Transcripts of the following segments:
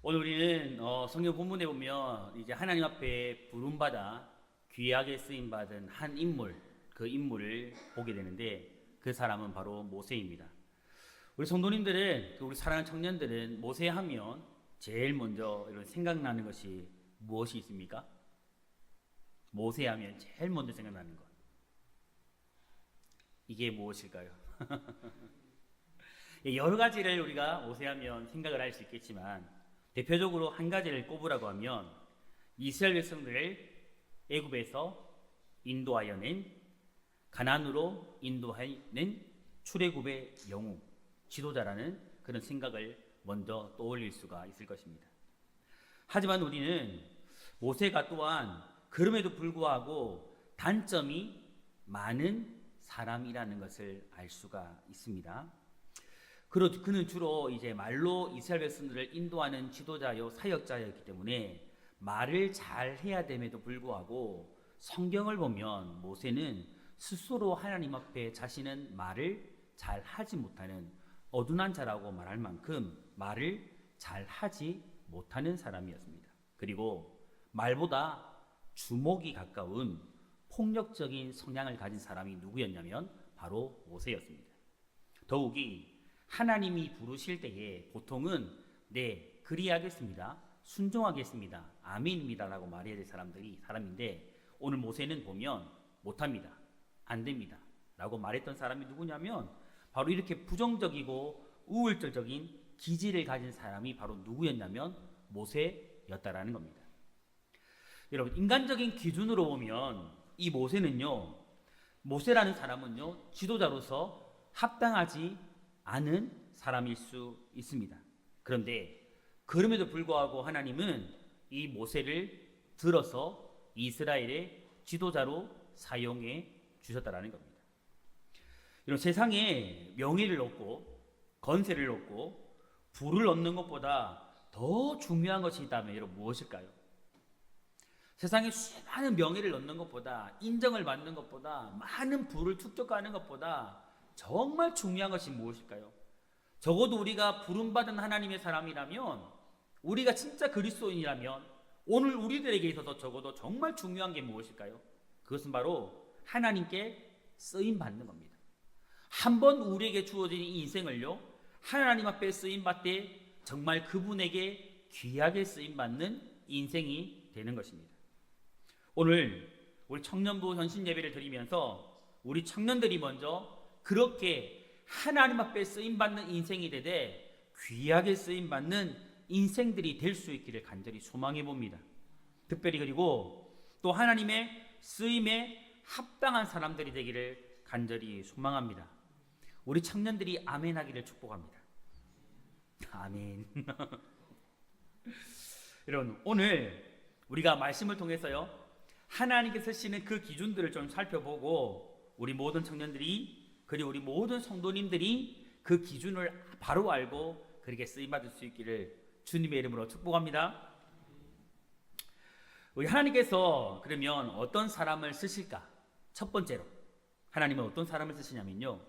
오늘 우리는 성경 본문에 보면 이제 하나님 앞에 부름받아 귀하게 쓰임 받은 한 인물, 그 인물을 보게 되는데 그 사람은 바로 모세입니다. 우리 성도님들은, 우리 사랑하는 청년들은 모세 하면 제일 먼저 이런 생각나는 것이 무엇이 있습니까? 모세 하면 제일 먼저 생각나는 것, 이게 무엇일까요? 여러 가지를 우리가 모세 하면 생각을 할 수 있겠지만 대표적으로 한 가지를 꼽으라고 하면 이스라엘 백성들을 애굽에서 인도하여낸, 가나안으로 인도하는 출애굽의 영웅, 지도자라는 그런 생각을 먼저 떠올릴 수가 있을 것입니다. 하지만 우리는 모세가 또한 그럼에도 불구하고 단점이 많은 사람이라는 것을 알 수가 있습니다. 그는 주로 이제 말로 이스라엘 백성들을 인도하는 지도자요 사역자였기 때문에 말을 잘 해야 됨에도 불구하고 성경을 보면 모세는 스스로 하나님 앞에 자신은 말을 잘 하지 못하는 어둔한 자라고 말할 만큼 말을 잘 하지 못하는 사람이었습니다. 그리고 말보다 주목이 가까운 폭력적인 성향을 가진 사람이 누구였냐면 바로 모세였습니다. 더욱이 하나님이 부르실 때에 보통은 네, 그리하겠습니다, 순종하겠습니다, 아멘입니다 라고 말해야 될 사람인데 오늘 모세는 보면 못합니다, 안됩니다 라고 말했던 사람이 누구냐면 바로 이렇게 부정적이고 우월적인 기질을 가진 사람이 바로 누구였냐면 모세였다라는 겁니다. 여러분, 인간적인 기준으로 보면 이 모세라는 사람은요 지도자로서 합당하지 않은 사람일 수 있습니다. 그런데 그럼에도 불구하고 하나님은 이 모세를 들어서 이스라엘의 지도자로 사용해 주셨다라는 겁니다. 이런 세상에 명예를 얻고 건세를 얻고 부를 얻는 것보다 더 중요한 것이 있다면 여러분 무엇일까요? 세상에 수많은 명예를 얻는 것보다, 인정을 받는 것보다, 많은 부를 축적하는 것보다 정말 중요한 것이 무엇일까요? 적어도 우리가 부름받은 하나님의 사람이라면, 우리가 진짜 그리스도인이라면 오늘 우리들에게 있어서 적어도 정말 중요한 게 무엇일까요? 그것은 바로 하나님께 쓰임받는 겁니다. 한 번 우리에게 주어진 이 인생을요 하나님 앞에 쓰임받되 정말 그분에게 귀하게 쓰임받는 인생이 되는 것입니다. 오늘 우리 청년부 헌신 예배를 드리면서 우리 청년들이 먼저 그렇게 하나님 앞에 쓰임받는 인생이 되되 귀하게 쓰임받는 인생들이 될 수 있기를 간절히 소망해 봅니다. 특별히 그리고 또 하나님의 쓰임에 합당한 사람들이 되기를 간절히 소망합니다. 우리 청년들이 아멘 하기를 축복합니다. 아멘. 여러분, 오늘 우리가 말씀을 통해서요 하나님께서 쓰시는 그 기준들을 좀 살펴보고 우리 모든 청년들이 그리고 우리 모든 성도님들이 그 기준을 바로 알고 그렇게 쓰임받을 수 있기를 주님의 이름으로 축복합니다. 우리 하나님께서 그러면 어떤 사람을 쓰실까? 첫 번째로 하나님은 어떤 사람을 쓰시냐면요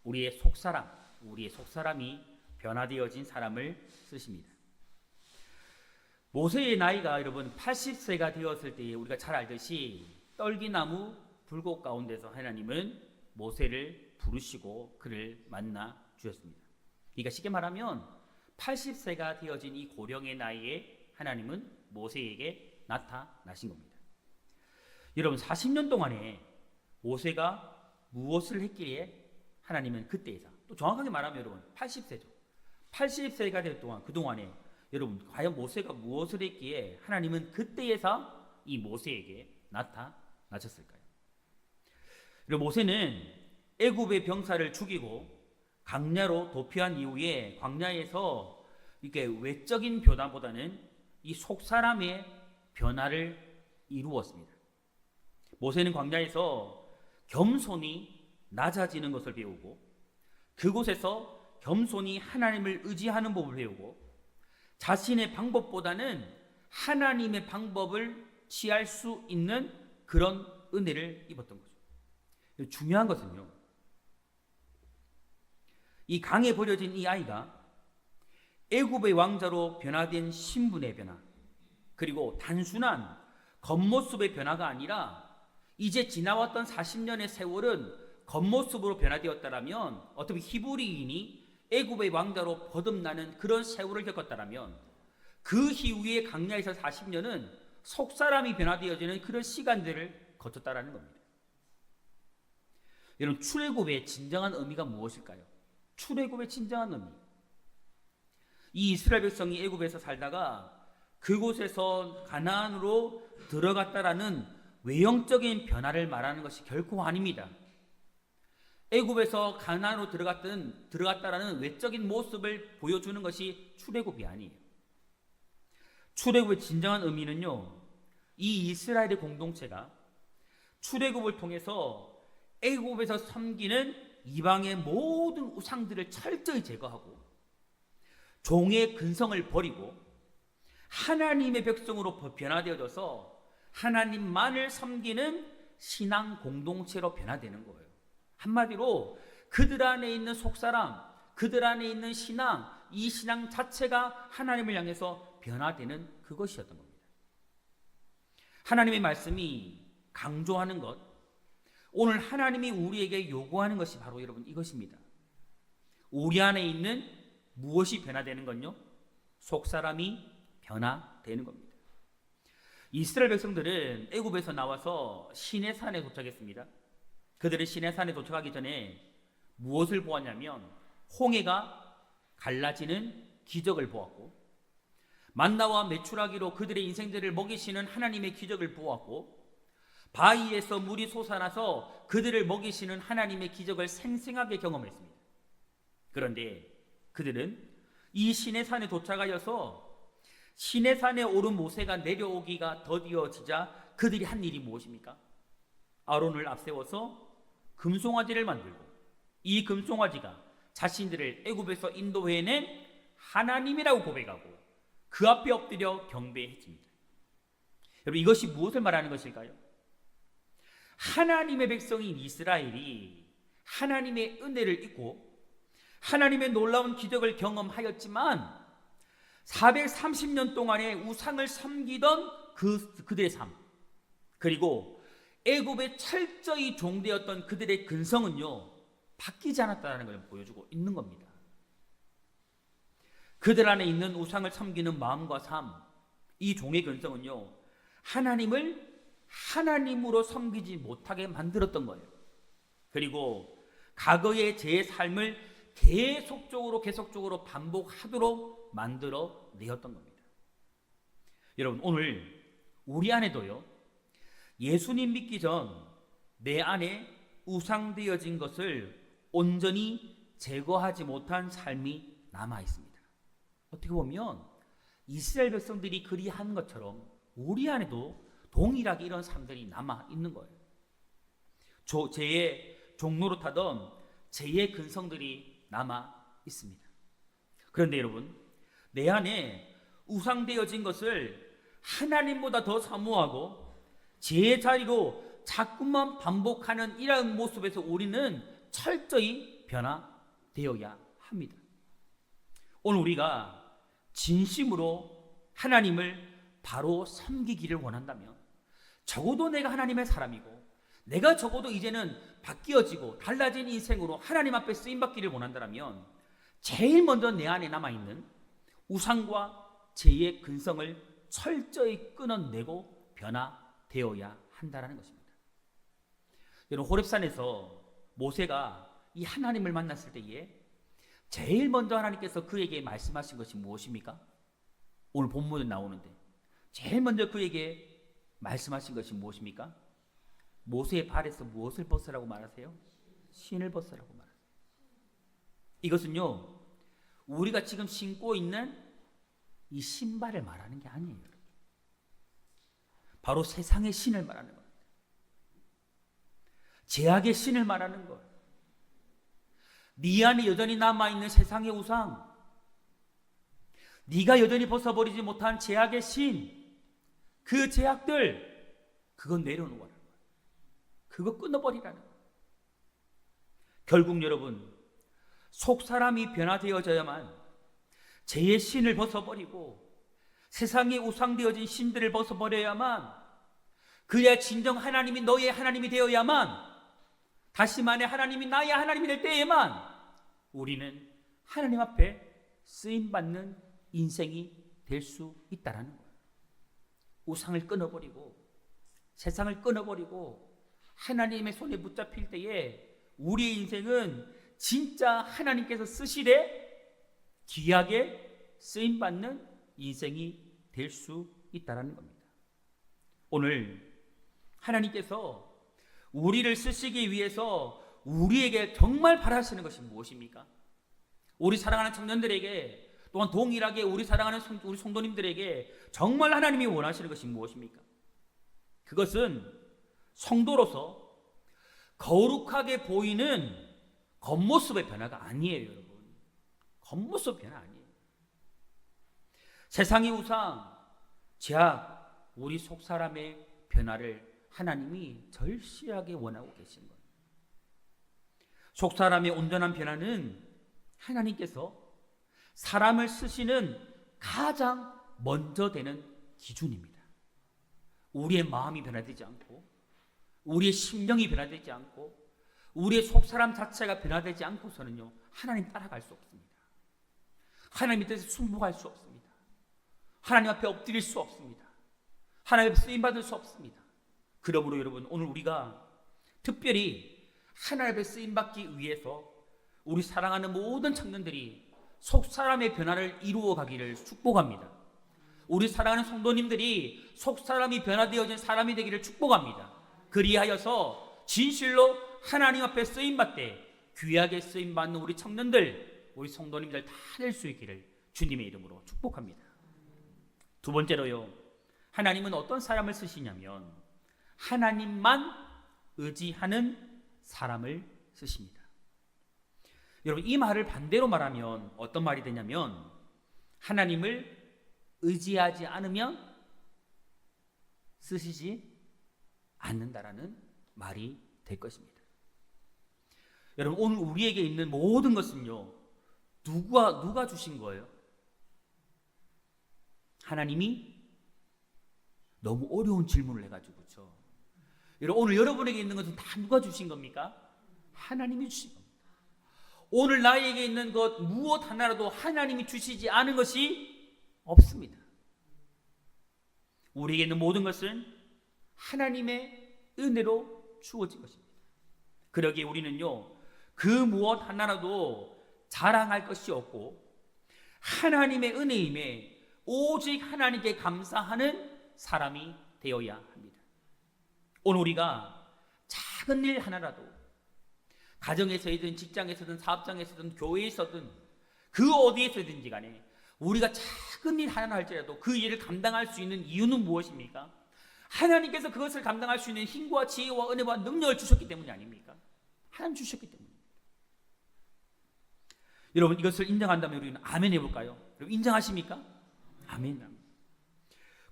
우리의 속사람이 변화되어진 사람을 쓰십니다. 모세의 나이가 여러분 80세가 되었을 때에 우리가 잘 알듯이 떨기나무 불꽃 가운데서 하나님은 모세를 부르시고 그를 만나 주셨습니다. 그러니까 쉽게 말하면 80세가 되어진 이 고령의 나이에 하나님은 모세에게 나타나신 겁니다. 여러분, 40년 동안에 모세가 무엇을 했기에 하나님은 그때에서, 또 정확하게 말하면 여러분 80세죠. 80세가 될 동안 그동안에 여러분 과연 모세가 무엇을 했기에 하나님은 그때에서 이 모세에게 나타나셨을까요? 그리고 모세는 애굽의 병사를 죽이고 광야로 도피한 이후에 광야에서 이렇게 외적인 변화보다는 이 속사람의 변화를 이루었습니다. 모세는 광야에서 겸손히 낮아지는 것을 배우고 그곳에서 겸손히 하나님을 의지하는 법을 배우고 자신의 방법보다는 하나님의 방법을 취할 수 있는 그런 은혜를 입었던 거죠. 중요한 것은요 이 강에 버려진 이 아이가 애굽의 왕자로 변화된 신분의 변화, 그리고 단순한 겉모습의 변화가 아니라 이제 지나왔던 40년의 세월은 겉모습으로 변화되었다라면, 어떻게 히브리인이 애굽의 왕자로 거듭나는 그런 세월을 겪었다라면 그 이후에 광야에서 40년은 속사람이 변화되어지는 그런 시간들을 거쳤다라는 겁니다. 여러분, 출애굽의 진정한 의미가 무엇일까요? 출애굽의 진정한 의미, 이 이스라엘 백성이 애굽에서 살다가 그곳에서 가나안으로 들어갔다라는 외형적인 변화를 말하는 것이 결코 아닙니다. 애굽에서 가나안으로 들어갔다라는 외적인 모습을 보여주는 것이 출애굽이 아니에요. 출애굽의 진정한 의미는요, 이 이스라엘의 공동체가 출애굽을 통해서 애굽에서 섬기는 이방의 모든 우상들을 철저히 제거하고 종의 근성을 버리고 하나님의 백성으로 변화되어져서 하나님만을 섬기는 신앙 공동체로 변화되는 거예요. 한마디로 그들 안에 있는 속사람, 그들 안에 있는 신앙, 이 신앙 자체가 하나님을 향해서 변화되는 그것이었던 겁니다. 하나님의 말씀이 강조하는 것, 오늘 하나님이 우리에게 요구하는 것이 바로 여러분 이것입니다. 우리 안에 있는 무엇이 변화되는 건요? 속사람이 변화되는 겁니다. 이스라엘 백성들은 애굽에서 나와서 시내산에 도착했습니다. 그들이 시내산에 도착하기 전에 무엇을 보았냐면 홍해가 갈라지는 기적을 보았고, 만나와 메추라기로 그들의 인생들을 먹이시는 하나님의 기적을 보았고, 바위에서 물이 솟아나서 그들을 먹이시는 하나님의 기적을 생생하게 경험했습니다. 그런데 그들은 이 시내산에 도착하여서 시내산에 오른 모세가 내려오기가 더디어지자 그들이 한 일이 무엇입니까? 아론을 앞세워서 금송아지를 만들고 이 금송아지가 자신들을 애굽에서 인도해낸 하나님이라고 고백하고 그 앞에 엎드려 경배했습니다. 여러분, 이것이 무엇을 말하는 것일까요? 하나님의 백성인 이스라엘이 하나님의 은혜를 잊고 하나님의 놀라운 기적을 경험하였지만 430년 동안의 우상을 섬기던 그들의 삶, 그리고 애굽에 철저히 종되었던 그들의 근성은요, 바뀌지 않았다는 걸 보여주고 있는 겁니다. 그들 안에 있는 우상을 섬기는 마음과 삶, 이 종의 근성은요, 하나님을 하나님으로 섬기지 못하게 만들었던 거예요. 그리고 과거의 제 삶을 계속적으로 반복하도록 만들어 내었던 겁니다. 여러분, 오늘 우리 안에도요, 예수님 믿기 전 내 안에 우상되어진 것을 온전히 제거하지 못한 삶이 남아 있습니다. 어떻게 보면 이스라엘 백성들이 그리한 것처럼 우리 안에도 동일하게 이런 삶들이 남아 있는 거예요. 죄의 종로로 타던 죄의 근성들이 남아 있습니다. 그런데 여러분, 내 안에 우상되어진 것을 하나님보다 더 사모하고 죄의 자리로 자꾸만 반복하는 이러한 모습에서 우리는 철저히 변화되어야 합니다. 오늘 우리가 진심으로 하나님을 바로 섬기기를 원한다면, 적어도 내가 하나님의 사람이고 내가 적어도 이제는 바뀌어지고 달라진 인생으로 하나님 앞에 쓰임받기를 원한다면 제일 먼저 내 안에 남아있는 우상과 죄의 근성을 철저히 끊어내고 변화되어야 한다는 것입니다. 여러분, 호렙산에서 모세가 이 하나님을 만났을 때에 제일 먼저 하나님께서 그에게 말씀하신 것이 무엇입니까? 오늘 본문에 나오는데 제일 먼저 그에게 말씀하신 것이 무엇입니까? 모세의 발에서 무엇을 벗으라고 말하세요? 신을 벗으라고 말하세요. 이것은요, 우리가 지금 신고 있는 이 신발을 말하는 게 아니에요. 바로 세상의 신을 말하는 겁니다. 죄악의 신을 말하는 거예요. 네 안에 여전히 남아있는 세상의 우상, 네가 여전히 벗어버리지 못한 죄악의 신, 그 죄악들, 그건 내려놓으라는 거예요. 그거 끊어버리라는 거예요. 결국 여러분, 속사람이 변화되어져야만 죄의 신을 벗어버리고 세상에 우상되어진 신들을 벗어버려야만, 그래야 진정 하나님이 너의 하나님이 되어야만, 다시 말해 하나님이 나의 하나님이 될 때에만 우리는 하나님 앞에 쓰임받는 인생이 될 수 있다라는 거예요. 우상을 끊어버리고 세상을 끊어버리고 하나님의 손에 붙잡힐 때에 우리의 인생은 진짜 하나님께서 쓰시되 귀하게 쓰임받는 인생이 될 수 있다는 겁니다. 오늘 하나님께서 우리를 쓰시기 위해서 우리에게 정말 바라시는 것이 무엇입니까? 우리 사랑하는 청년들에게, 또한 동일하게 우리 사랑하는 우리 성도님들에게 정말 하나님이 원하시는 것이 무엇입니까? 그것은 성도로서 거룩하게 보이는 겉모습의 변화가 아니에요, 여러분. 겉모습 변화 아니에요. 세상의 우상, 죄악, 우리 속사람의 변화를 하나님이 절실하게 원하고 계신 거예요. 속사람의 온전한 변화는 하나님께서 사람을 쓰시는 가장 먼저 되는 기준입니다. 우리의 마음이 변화되지 않고, 우리의 심령이 변화되지 않고, 우리의 속사람 자체가 변화되지 않고서는요, 하나님 따라갈 수 없습니다. 하나님 뜻에 순복할 수 없습니다. 하나님 앞에 엎드릴 수 없습니다. 하나님 앞에 쓰임받을 수 없습니다. 그러므로 여러분, 오늘 우리가 특별히 하나님 앞에 쓰임받기 위해서 우리 사랑하는 모든 청년들이 속사람의 변화를 이루어 가기를 축복합니다. 우리 사랑하는 성도님들이 속사람이 변화되어진 사람이 되기를 축복합니다. 그리하여서 진실로 하나님 앞에 쓰임받되 귀하게 쓰임받는 우리 청년들, 우리 성도님들 다 될 수 있기를 주님의 이름으로 축복합니다. 두 번째로요, 하나님은 어떤 사람을 쓰시냐면 하나님만 의지하는 사람을 쓰십니다. 여러분, 이 말을 반대로 말하면 어떤 말이 되냐면 하나님을 의지하지 않으면 쓰시지 않는다라는 말이 될 것입니다. 여러분, 오늘 우리에게 있는 모든 것은요, 누가 주신 거예요? 하나님이? 너무 어려운 질문을 해가지고, 그렇죠? 여러분, 오늘 여러분에게 있는 것은 다 누가 주신 겁니까? 하나님이 주신 겁니다. 오늘 나에게 있는 것 무엇 하나라도 하나님이 주시지 않은 것이 없습니다. 우리에게 있는 모든 것은 하나님의 은혜로 주어진 것입니다. 그러기에 우리는요, 그 무엇 하나라도 자랑할 것이 없고 하나님의 은혜임에 오직 하나님께 감사하는 사람이 되어야 합니다. 오늘 우리가 작은 일 하나라도 가정에서든 직장에서든 사업장에서든 교회에서든 그 어디에서든지 간에 우리가 작은 일 하나 할지라도 그 일을 감당할 수 있는 이유는 무엇입니까? 하나님께서 그것을 감당할 수 있는 힘과 지혜와 은혜와 능력을 주셨기 때문이 아닙니까? 하나님 주셨기 때문입니다. 여러분, 이것을 인정한다면 우리는 아멘 해볼까요? 여러분, 인정하십니까? 아멘.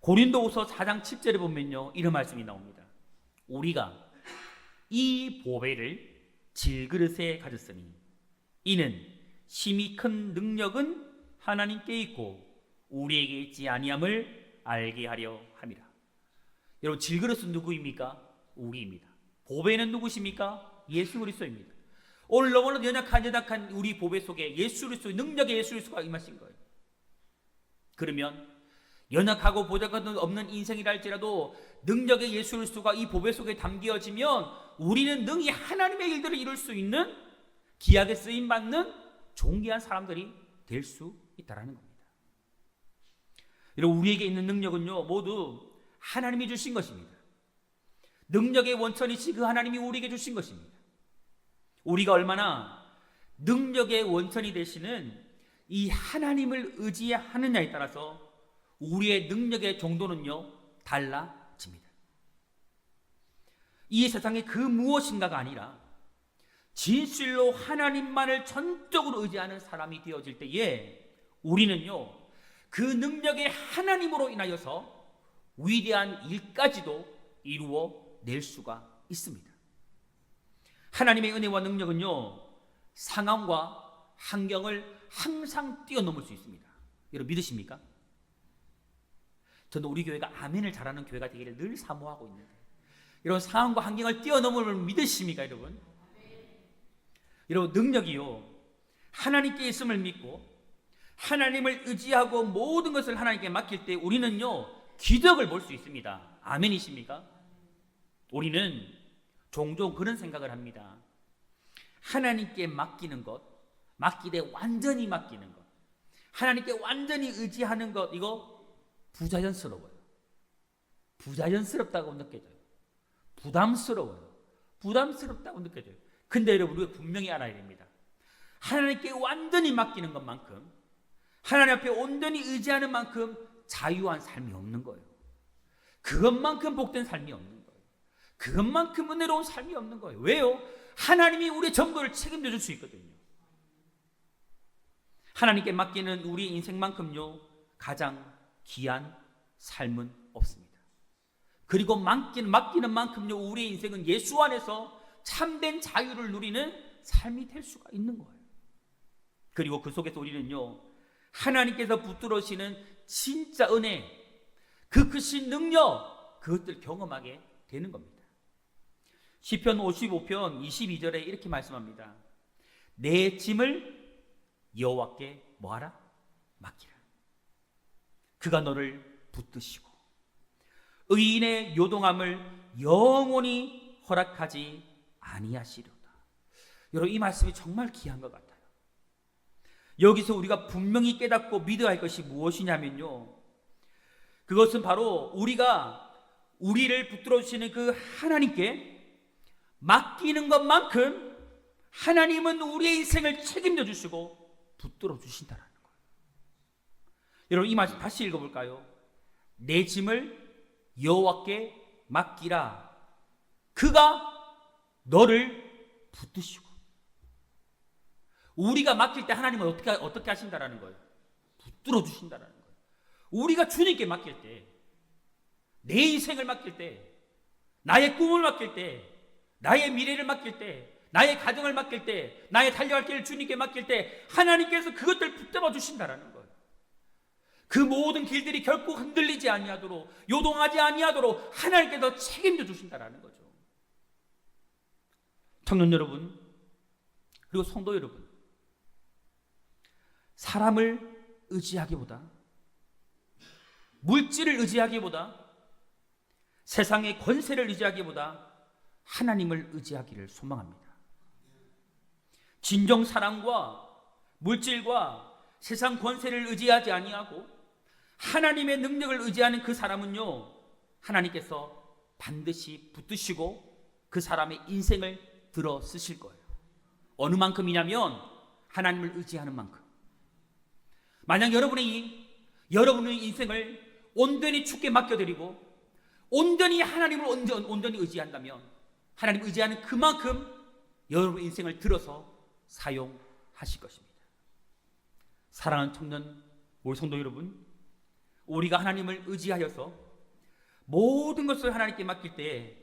고린도후서 4장 7절에 보면요, 이런 말씀이 나옵니다. 우리가 이 보배를 질그릇에 가졌으니 이는 심히 큰 능력은 하나님께 있고 우리에게 있지 아니함을 알게 하려 함이라. 여러분, 질그릇은 누구입니까? 우리입니다. 보배는 누구십니까? 예수 그리스도입니다. 오늘 너무나도 연약한 우리 보배 속에 예수 그리스도의 능력의 예수 그리스도가 임하신 거예요. 그러면 연약하고 보잘것 없는 인생이라 할지라도 능력의 예수 그리스도가 이 보배 속에 담겨지면 우리는 능히 하나님의 일들을 이룰 수 있는 귀하게 쓰임받는 존귀한 사람들이 될 수 있다는 겁니다. 여러분, 우리에게 있는 능력은요, 모두 하나님이 주신 것입니다. 능력의 원천이시 그 하나님이 우리에게 주신 것입니다. 우리가 얼마나 능력의 원천이 되시는 이 하나님을 의지하느냐에 따라서 우리의 능력의 정도는요, 달라집니다. 이 세상에 그 무엇인가가 아니라 진실로 하나님만을 전적으로 의지하는 사람이 되어질 때에 우리는요, 그 능력의 하나님으로 인하여서 위대한 일까지도 이루어 낼 수가 있습니다. 하나님의 은혜와 능력은요, 상황과 환경을 항상 뛰어넘을 수 있습니다. 여러분 믿으십니까? 저는 우리 교회가 아멘을 잘하는 교회가 되기를 늘 사모하고 있는데 이런 상황과 환경을 뛰어넘을 믿으십니까 여러분? 여러분 능력이요 하나님께 있음을 믿고 하나님을 의지하고 모든 것을 하나님께 맡길 때 우리는요 기적을 볼 수 있습니다. 아멘이십니까? 우리는 종종 그런 생각을 합니다. 하나님께 맡기는 것, 맡기되 완전히 맡기는 것, 하나님께 완전히 의지하는 것, 이거 부자연스러워요. 부자연스럽다고 느껴져요. 부담스러워요. 부담스럽다고 느껴져요. 근데 여러분 우리가 분명히 알아야 됩니다. 하나님께 완전히 맡기는 것만큼, 하나님 앞에 온전히 의지하는 만큼 자유한 삶이 없는 거예요. 그것만큼 복된 삶이 없는 거예요. 그것만큼 은혜로운 삶이 없는 거예요. 왜요? 하나님이 우리의 전부를 책임져 줄 수 있거든요. 하나님께 맡기는 우리 인생만큼요 가장 귀한 삶은 없습니다. 그리고 맡기는 만큼요 우리의 인생은 예수 안에서 참된 자유를 누리는 삶이 될 수가 있는 거예요. 그리고 그 속에서 우리는요 하나님께서 붙들어주시는 진짜 은혜, 그 크신 능력, 그것들 경험하게 되는 겁니다. 시편 55편 22절에 이렇게 말씀합니다. 내 짐을 여호와께 뭐하라? 맡기라. 그가 너를 붙드시고 의인의 요동함을 영원히 허락하지 아니하시리로다. 여러분 이 말씀이 정말 귀한 것 같아요. 여기서 우리가 분명히 깨닫고 믿어야 할 것이 무엇이냐면요 그것은 바로 우리가 우리를 붙들어 주시는 그 하나님께 맡기는 것만큼 하나님은 우리의 인생을 책임져 주시고 붙들어 주신다는 거예요. 여러분 이 말씀 다시 읽어볼까요? 내 짐을 여호와께 맡기라. 그가 너를 붙드시고. 우리가 맡길 때 하나님은 어떻게 하신다라는 거예요? 붙들어 주신다라는 거예요. 우리가 주님께 맡길 때, 내 인생을 맡길 때, 나의 꿈을 맡길 때, 나의 미래를 맡길 때, 나의 가정을 맡길 때, 나의 달려갈 길을 주님께 맡길 때 하나님께서 그것들 붙잡아 주신다라는 거예요. 그 모든 길들이 결코 흔들리지 아니하도록, 요동하지 아니하도록 하나님께서 책임져 주신다라는 거죠. 청년 여러분, 그리고 성도 여러분, 사람을 의지하기보다, 물질을 의지하기보다, 세상의 권세를 의지하기보다 하나님을 의지하기를 소망합니다. 진정 사랑과 물질과 세상 권세를 의지하지 아니하고 하나님의 능력을 의지하는 그 사람은요 하나님께서 반드시 붙드시고 그 사람의 인생을 들어 쓰실 거예요. 어느 만큼이냐면 하나님을 의지하는 만큼. 만약 여러분의 인생을 온전히 주께 맡겨드리고 온전히 하나님을 온전히 의지한다면 하나님 의지하는 그만큼 여러분의 인생을 들어서 사용하실 것입니다. 사랑하는 청년 우리 성도 여러분, 우리가 하나님을 의지하여서 모든 것을 하나님께 맡길 때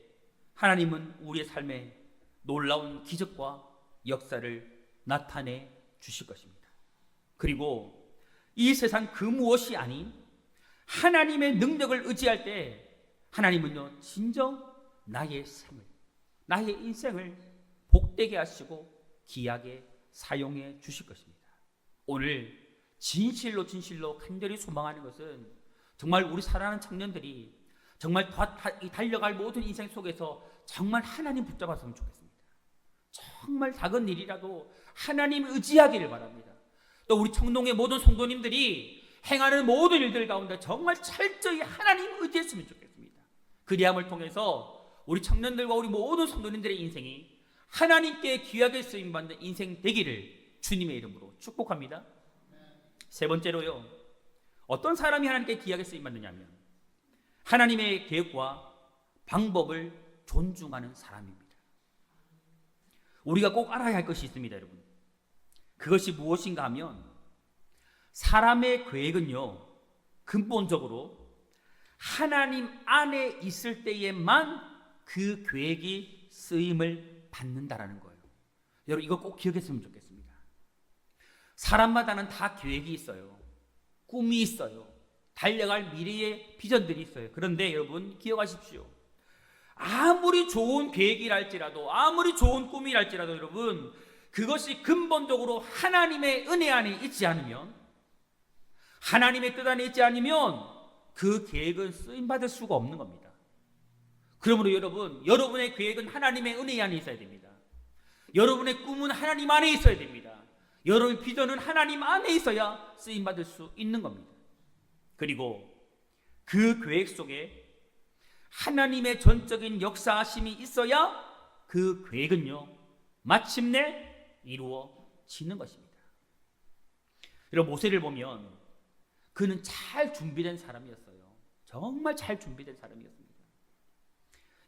하나님은 우리의 삶에 놀라운 기적과 역사를 나타내 주실 것입니다. 그리고 이 세상 그 무엇이 아닌 하나님의 능력을 의지할 때 하나님은요 진정 나의 생을, 나의 인생을 복되게 하시고 귀하게 사용해 주실 것입니다. 오늘 진실로 간절히 소망하는 것은 정말 우리 사랑하는 청년들이 정말 달려갈 모든 인생 속에서 정말 하나님 붙잡았으면 좋겠습니다. 정말 작은 일이라도 하나님 의지하기를 바랍니다. 또 우리 청동의 모든 성도님들이 행하는 모든 일들 가운데 정말 철저히 하나님 의지했으면 좋겠습니다. 그리함을 통해서 우리 청년들과 우리 모든 성도님들의 인생이 하나님께 귀하게 쓰임받는 인생 되기를 주님의 이름으로 축복합니다. 세 번째로요, 어떤 사람이 하나님께 귀하게 쓰임받느냐면 하나님의 계획과 방법을 존중하는 사람입니다. 우리가 꼭 알아야 할 것이 있습니다, 여러분. 그것이 무엇인가 하면 사람의 계획은요 근본적으로 하나님 안에 있을 때에만 그 계획이 쓰임을 받는다라는 거예요. 여러분 이거 꼭 기억했으면 좋겠습니다. 사람마다는 다 계획이 있어요. 꿈이 있어요. 달려갈 미래의 비전들이 있어요. 그런데 여러분 기억하십시오. 아무리 좋은 계획이랄지라도, 아무리 좋은 꿈이랄지라도 여러분, 그것이 근본적으로 하나님의 은혜 안에 있지 않으면, 하나님의 뜻 안에 있지 않으면 그 계획은 쓰임받을 수가 없는 겁니다. 그러므로 여러분, 여러분의 계획은 하나님의 은혜 안에 있어야 됩니다. 여러분의 꿈은 하나님 안에 있어야 됩니다. 여러분의 비전은 하나님 안에 있어야 쓰임받을 수 있는 겁니다. 그리고 그 계획 속에 하나님의 전적인 역사하심이 있어야 그 계획은요 마침내 이루어지는 것입니다. 여러분 모세를 보면 그는 잘 준비된 사람이었어요. 정말 잘 준비된 사람이었습니다.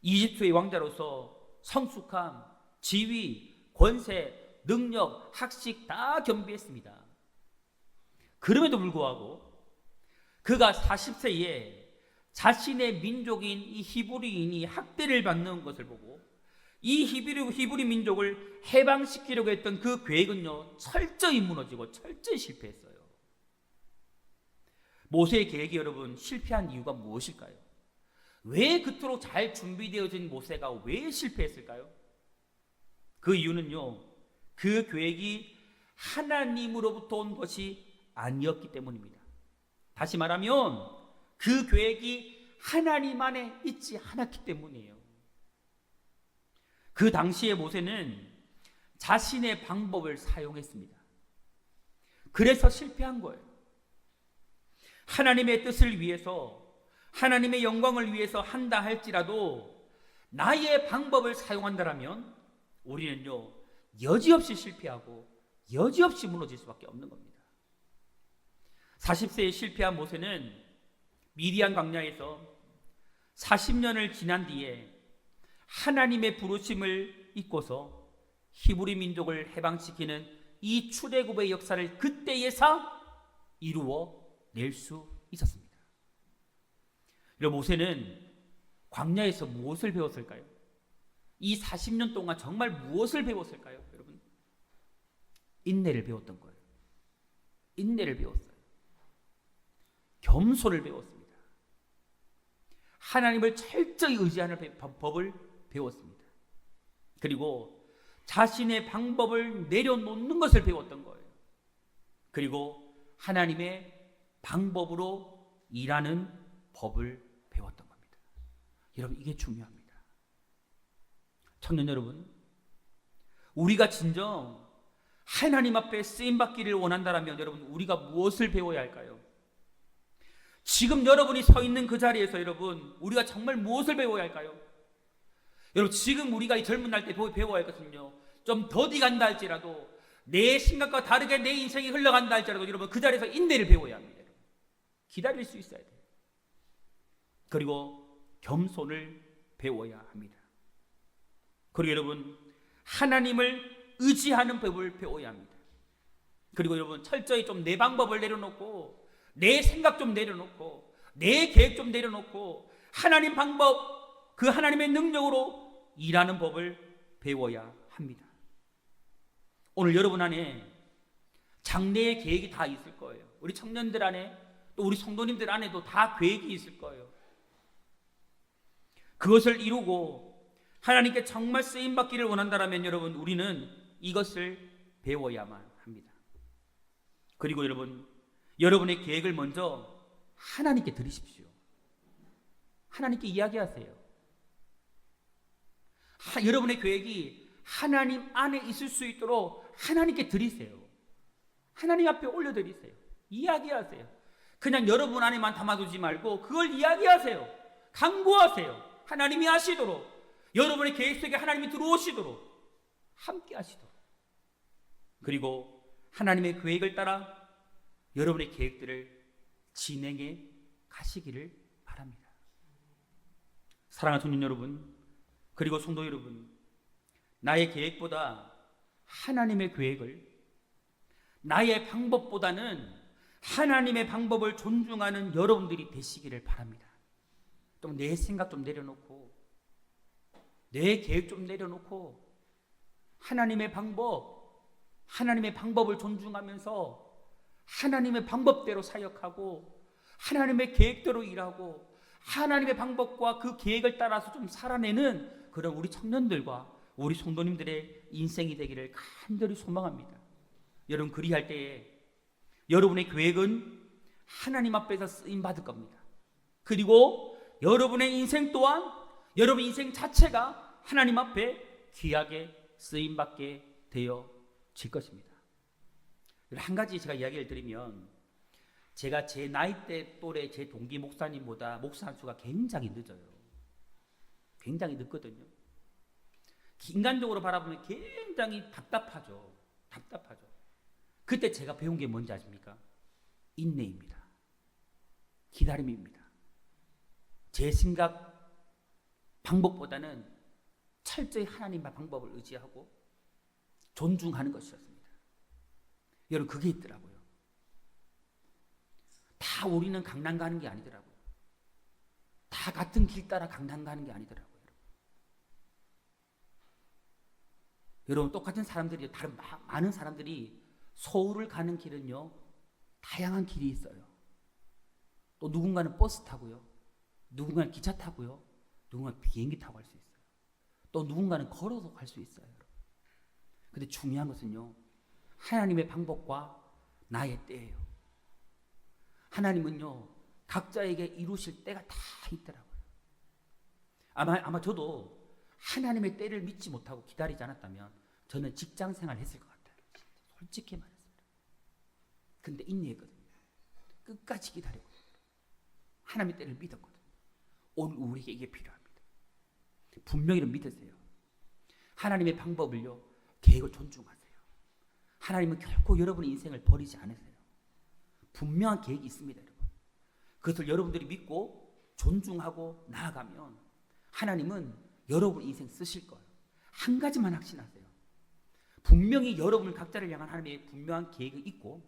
이집트의 왕자로서 성숙함, 지위, 권세, 능력, 학식 다 겸비했습니다. 그럼에도 불구하고 그가 40세에 자신의 민족인 이 히브리인이 학대를 받는 것을 보고 이 히브리 민족을 해방시키려고 했던 그 계획은요 철저히 무너지고 철저히 실패했어요. 모세의 계획이 여러분 실패한 이유가 무엇일까요? 왜 그토록 잘 준비되어진 모세가 왜 실패했을까요? 그 이유는요 그 계획이 하나님으로부터 온 것이 아니었기 때문입니다. 다시 말하면 그 계획이 하나님 안에 있지 않았기 때문이에요. 그 당시에 모세는 자신의 방법을 사용했습니다. 그래서 실패한 거예요. 하나님의 뜻을 위해서, 하나님의 영광을 위해서 한다 할지라도 나의 방법을 사용한다면 우리는요 여지없이 실패하고 여지없이 무너질 수밖에 없는 겁니다. 40세에 실패한 모세는 미디안 광야에서 40년을 지난 뒤에 하나님의 부르심을 잊고서 히브리 민족을 해방시키는 이 출애굽의 역사를 그때에서 이루어 낼 수 있었습니다. 여러분 모세는 광야에서 무엇을 배웠을까요? 이 40년 동안 정말 무엇을 배웠을까요? 여러분 인내를 배웠던 거예요. 인내를 배웠어요. 겸손을 배웠습니다. 하나님을 철저히 의지하는 법을 배웠습니다. 그리고 자신의 방법을 내려놓는 것을 배웠던 거예요. 그리고 하나님의 방법으로 일하는 법을 배웠던 겁니다. 여러분 이게 중요합니다. 청년 여러분, 우리가 진정 하나님 앞에 쓰임받기를 원한다면 여러분 우리가 무엇을 배워야 할까요? 지금 여러분이 서 있는 그 자리에서 여러분 우리가 정말 무엇을 배워야 할까요? 여러분 지금 우리가 이 젊은 날 때 배워야 할 것은요 좀 더디 간다 할지라도 내 생각과 다르게 내 인생이 흘러간다 할지라도 여러분 그 자리에서 인내를 배워야 합니다. 여러분. 기다릴 수 있어야 돼요. 그리고 겸손을 배워야 합니다. 그리고 여러분 하나님을 의지하는 법을 배워야 합니다. 그리고 여러분 철저히 좀 내 방법을 내려놓고 내 생각 좀 내려놓고 내 계획 좀 내려놓고 하나님 방법, 그 하나님의 능력으로 일하는 법을 배워야 합니다. 오늘 여러분 안에 장래의 계획이 다 있을 거예요. 우리 청년들 안에 또 우리 성도님들 안에도 다 계획이 있을 거예요. 그것을 이루고 하나님께 정말 쓰임받기를 원한다면 여러분 우리는 이것을 배워야만 합니다. 그리고 여러분 여러분의 계획을 먼저 하나님께 드리십시오. 하나님께 이야기하세요. 여러분의 계획이 하나님 안에 있을 수 있도록 하나님께 드리세요. 하나님 앞에 올려드리세요. 이야기하세요. 그냥 여러분 안에만 담아두지 말고 그걸 이야기하세요. 강구하세요. 하나님이 하시도록, 여러분의 계획 속에 하나님이 들어오시도록, 함께 하시도록. 그리고 하나님의 계획을 따라 여러분의 계획들을 진행해 가시기를 바랍니다. 사랑하는 청년 여러분, 그리고 성도 여러분, 나의 계획보다 하나님의 계획을, 나의 방법보다는 하나님의 방법을 존중하는 여러분들이 되시기를 바랍니다. 또 내 생각 좀 내려놓고 내 계획 좀 내려놓고 하나님의 방법, 하나님의 방법을 존중하면서 하나님의 방법대로 사역하고 하나님의 계획대로 일하고 하나님의 방법과 그 계획을 따라서 좀 살아내는 그런 우리 청년들과 우리 성도님들의 인생이 되기를 간절히 소망합니다. 여러분, 그리할 때에 여러분의 계획은 하나님 앞에서 쓰임 받을 겁니다. 그리고 여러분의 인생 또한 여러분 인생 자체가 하나님 앞에 귀하게 쓰임 받게 되어질 것입니다. 한 가지 제가 이야기를 드리면, 제가 제 나이대 또래 제 동기 목사님보다 목사 한 수가 굉장히 늦어요. 굉장히 늦거든요. 인간적으로 바라보면 굉장히 답답하죠. 그때 제가 배운 게 뭔지 아십니까? 인내입니다. 기다림입니다. 제 생각 방법보다는 철저히 하나님의 방법을 의지하고 존중하는 것이었습니다. 여러분, 그게 있더라고요. 다 우리는 강남 가는 게 아니더라고요. 다 같은 길 따라 강남 가는 게 아니더라고요. 여러분, 똑같은 사람들이, 다른 많은 사람들이 서울을 가는 길은요, 다양한 길이 있어요. 또 누군가는 버스 타고요, 누군가는 기차 타고요, 누군가는 비행기 타고 갈 수 있어요. 또 누군가는 걸어서 갈 수 있어요. 근데 중요한 것은요, 하나님의 방법과 나의 때예요. 하나님은요, 각자에게 이루실 때가 다 있더라고요. 아마 저도 하나님의 때를 믿지 못하고 기다리지 않았다면 저는 직장 생활 했을 것 같아요. 솔직히 말했습니다. 근데 인내했거든요. 끝까지 기다리고 하나님의 때를 믿었거든요. 오늘 우리에게 이게 필요합니다. 분명히 믿으세요. 하나님의 방법을요, 계획을 존중하세요. 하나님은 결코 여러분의 인생을 버리지 않으세요. 분명한 계획이 있습니다, 여러분. 그것을 여러분들이 믿고 존중하고 나아가면 하나님은 여러분 인생 쓰실 거예요. 한 가지만 확신하세요. 분명히 여러분 각자를 향한 하나님의 분명한 계획이 있고,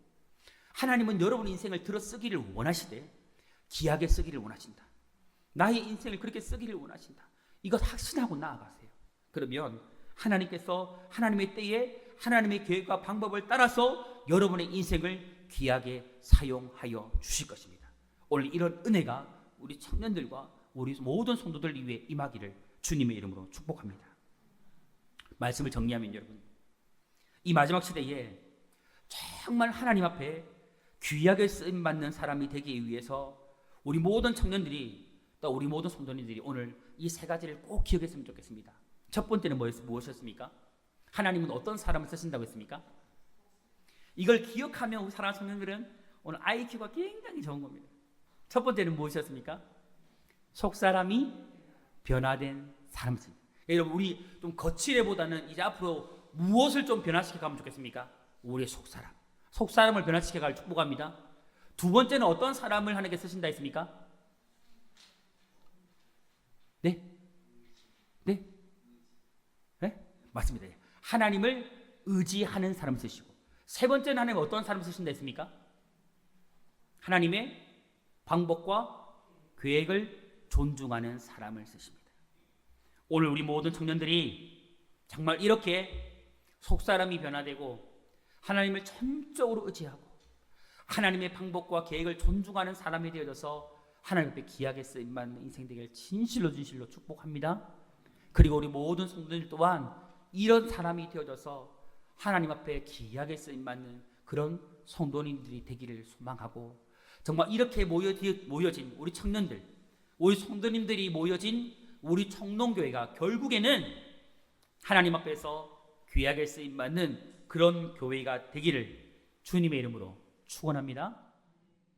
하나님은 여러분 인생을 들어 쓰기를 원하시되 귀하게 쓰기를 원하신다. 나의 인생을 그렇게 쓰기를 원하신다. 이것 확신하고 나아가세요. 그러면 하나님께서 하나님의 때에 하나님의 계획과 방법을 따라서 여러분의 인생을 귀하게 사용하여 주실 것입니다. 오늘 이런 은혜가 우리 청년들과 우리 모든 성도들 위해 임하기를 주님의 이름으로 축복합니다. 말씀을 정리하면, 여러분, 이 마지막 시대에 정말 하나님 앞에 귀하게 쓰임받는 사람이 되기 위해서 우리 모든 청년들이, 또 우리 모든 성도님들이 오늘 이 세 가지를 꼭 기억했으면 좋겠습니다. 첫 번째는 무엇이었습니까? 하나님은 어떤 사람을 쓰신다고 했습니까? 이걸 기억하면 우리 사랑하는 청년들은 오늘 IQ가 굉장히 좋은 겁니다. 첫 번째는 무엇이었습니까? 속사람이 변화된 사람을 쓰신다. 여러분, 우리 좀 거칠애보다는 이제 앞으로 무엇을 좀 변화시켜 가면 좋겠습니까? 우리의 속사람. 속사람을 변화시켜 갈 축복합니다. 두 번째는 어떤 사람을 하나님께 쓰신다 했습니까? 네? 맞습니다. 하나님을 의지하는 사람 쓰시고, 세 번째는 하나님 어떤 사람 쓰신다 했습니까? 하나님의 방법과 계획을 존중하는 사람을 쓰십니다. 오늘 우리 모든 청년들이 정말 이렇게 속사람이 변화되고 하나님을 전적으로 의지하고 하나님의 방법과 계획을 존중하는 사람이 되어져서 하나님 앞에 귀하게 쓰임받는 인생 되기를 진실로 축복합니다. 그리고 우리 모든 성도들 또한 이런 사람이 되어져서 하나님 앞에 귀하게 쓰임받는 그런 성도님들이 되기를 소망하고, 정말 이렇게 모여진 우리 청년들, 우리 성도님들이 모여진 우리 청농교회가 결국에는 하나님 앞에서 귀하게 쓰임받는 그런 교회가 되기를 주님의 이름으로 축원합니다.